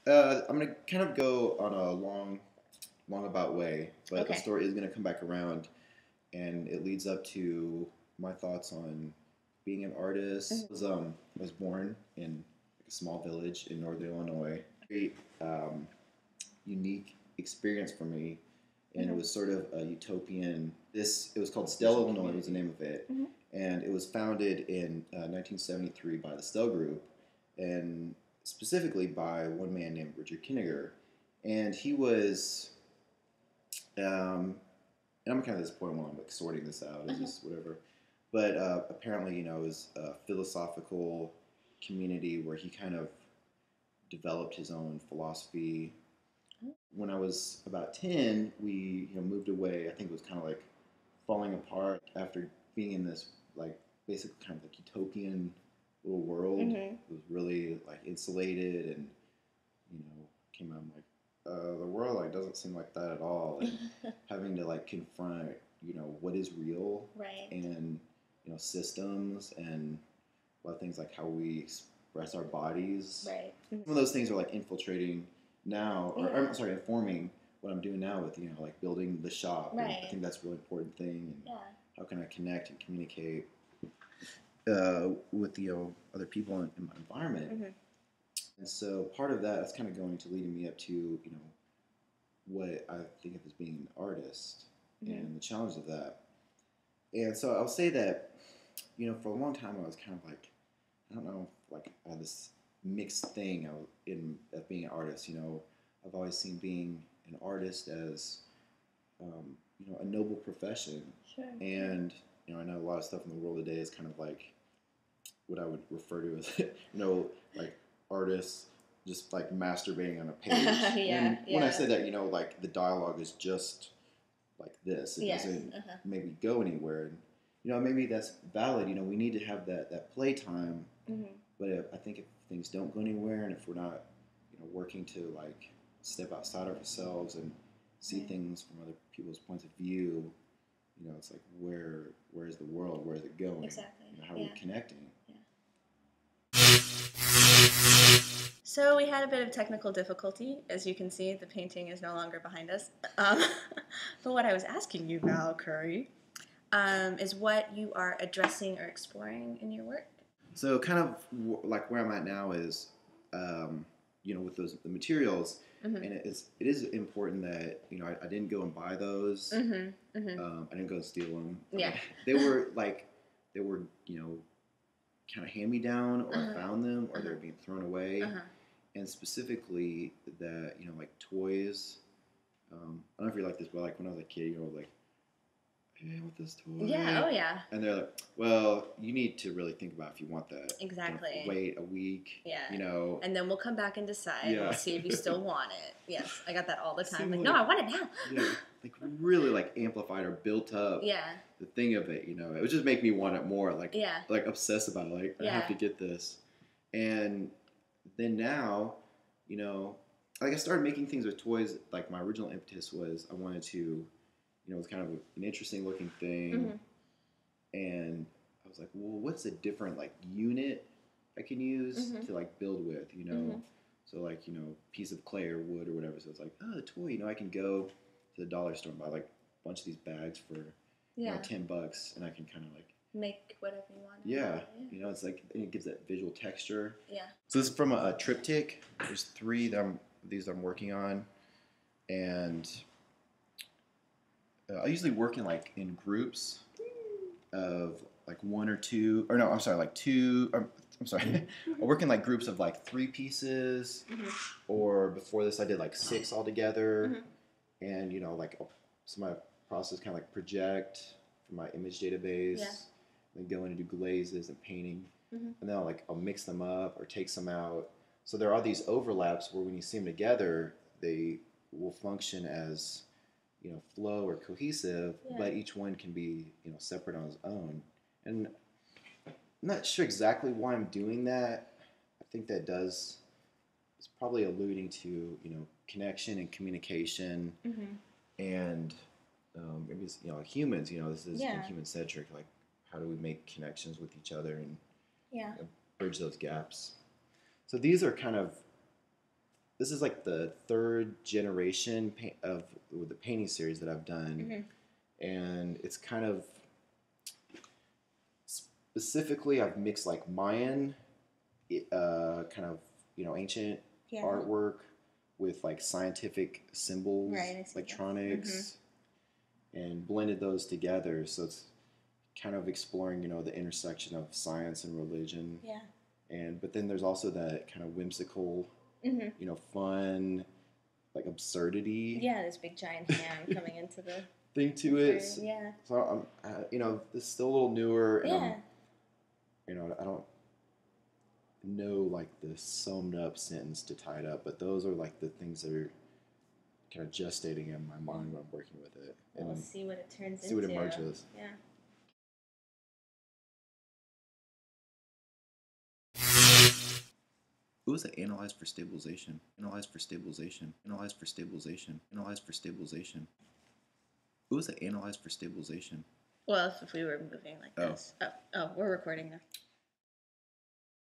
I'm gonna kind of go on a long about way, but the Okay. story is gonna come back around, and it leads up to my thoughts on being an artist. I was born in like a small village in northern Illinois. Very unique experience for me, and it was sort of a utopian. It was called Stella, Illinois. Was the name of it, and it was founded in 1973 by the Stell Group, and specifically by one man named Richard Kinniger, and he was. And I'm kind of at this point while I'm like sorting this out, is just whatever. But apparently, you know, it was a philosophical community where he kind of developed his own philosophy. When I was about 10, we moved away. I think it was kind of like falling apart after being in this like basically kind of like utopian little world. It was really like insulated, and came out like the world like doesn't seem like that at all, and having to like confront what is real, Right. and systems, and a lot of things like how we express our bodies. Right. Some of those things are like infiltrating now, or I'm sorry, informing what I'm doing now with like building the shop. Right. And I think that's a really important thing. And how can I connect and communicate with other people in my environment. And so part of that is kind of going to leading me up to what I think of as being an artist and the challenge of that. And so I'll say that for a long time I was kind of like, I don't know, like I had this mixed thing of being an artist. I've always seen being an artist as a noble profession. Sure. And I know a lot of stuff in the world today is kind of like what I would refer to as like artists just like masturbating on a page. When I say that, like the dialogue is just like this. It doesn't maybe go anywhere. And, maybe that's valid. We need to have that playtime. But I think if things don't go anywhere, and if we're not, working to like step outside of ourselves and see things from other people's points of view, it's like where is the world? Where is it going? Exactly. How are we connecting? So we had a bit of technical difficulty. As you can see, the painting is no longer behind us. But what I was asking you, Val Curry, is what you are addressing or exploring in your work. So kind of like where I'm at now is, with the materials, and it is important that I didn't go and buy those. I didn't go and steal them. Yeah, they were kind of hand me down, or I found them, or they're being thrown away. And specifically that like toys. I don't know if you're like this, but like when I was a kid, like, hey, I want this toy. Yeah, oh yeah. And they're like, well, you need to really think about if you want that. Exactly. Wait a week. Yeah. And then we'll come back and decide. Yeah. We'll see if you still want it. Yes, I got that all the time. Like, like, no, I want it now. Yeah, like really like amplified or built up. Yeah. The thing of it, it would just make me want it more. Like, like obsess about it. Like, I have to get this. And then now, like I started making things with toys. Like my original impetus was I wanted to, it was kind of an interesting looking thing. And I was like, well, what's a different like unit I can use to like build with, So like, piece of clay or wood or whatever. So it's like, oh, the toy, I can go to the dollar store and buy like a bunch of these bags for $10, and I can kind of like make whatever you want. Yeah. It's like it gives that visual texture. Yeah. So this is from a triptych. There's 3 that I'm working on, and I usually work in groups of like 1 or 2, or no, I'm sorry, like 2. I'm sorry. I work in like groups of like 3 pieces, or before this I did like 6 altogether, and like some of my process kind of like project from my image database. Yeah. Then go in and do glazes and painting, and then I'll mix them up or take some out. So there are these overlaps where when you see them together, they will function as flow or cohesive, but each one can be separate on its own. And I'm not sure exactly why I'm doing that. I think that is probably alluding to connection and communication, and maybe it's humans. This is human centric. Like, how do we make connections with each other and bridge those gaps? So these are kind of this is like the third generation of the painting series that I've done, and it's kind of specifically I've mixed like Mayan, kind of ancient artwork with like scientific symbols, electronics, and blended those together. So it's kind of exploring the intersection of science and religion. Yeah. But then there's also that kind of whimsical, fun, like absurdity. Yeah, this big giant hand coming into the thing to it. Yeah. So I'm, this is still a little newer, and I don't know like the summed up sentence to tie it up, but those are like the things that are kind of gestating in my mind when I'm working with it. And we'll see what it turns into. See what it emerges. Yeah. Who was it analyzed for stabilization? Analyzed for stabilization. Analyzed for stabilization. Analyzed for stabilization. Who was it analyzed for stabilization? Well, if we were moving like this. Oh, we're recording now.